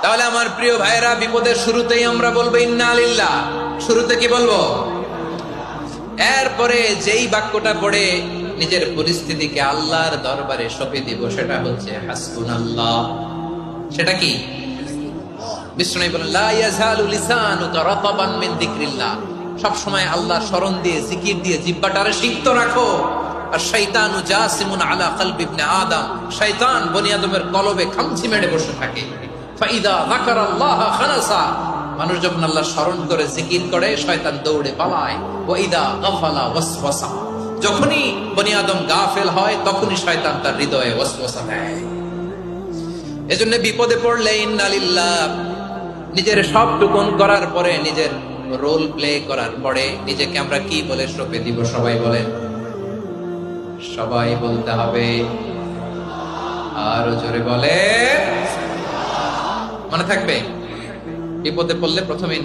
তাহলে আমার প্রিয় ভাইরা, বিপদের শুরুতেই আমরা বলবো ইন্না লিল্লাহ। শুরুতে কি বলবো? এরপরে যেই বাক্যটা পড়ে নিজের পরিস্থিতিকে আল্লাহর দরবারে সঁপে দিব, সেটা হচ্ছে হাসবুনাল্লাহ। সেটা কি? বিষ্ণু বলেন, লা ইয়াজালু লিসানুকা রাতাবান মিন যিকরিল্লাহ। সব সময় আল্লাহর স্মরণ দিয়ে, জিকির দিয়ে জিহ্বাটারে সিক্ত রাখো। আর শয়তানু জাসিমুন আলা কলবি ইবনে আদম। শয়তান বনি আদমের কলবে খামচি মেরে বসে থাকে। ফাইদা যাকারাল্লাহ খানাসা। মানুষ যখন আল্লাহর স্মরণ করে, জিকির করে, শয়তান দৌড়ে পালায়। ওয়া ইদা গাফালা ওয়াসওয়াসা। যখনই বনি আদম গাফেল হয়, তখনই শয়তান তার হৃদয়ে ওয়াসওয়াসা দেয়। এজন্য বিপদে পড়লে ইন্না লিল্লাহ, নিজের সব টুকুন করার পরে, নিজের রোল প্লে করার পরে নিজেকে আমরা কি বলে সঁপে দিব? সবাই বলেন, সবাই বলতে হবে। আরো জোরে বলে, মনে থাকবে। বিপদে পড়লে প্রথমে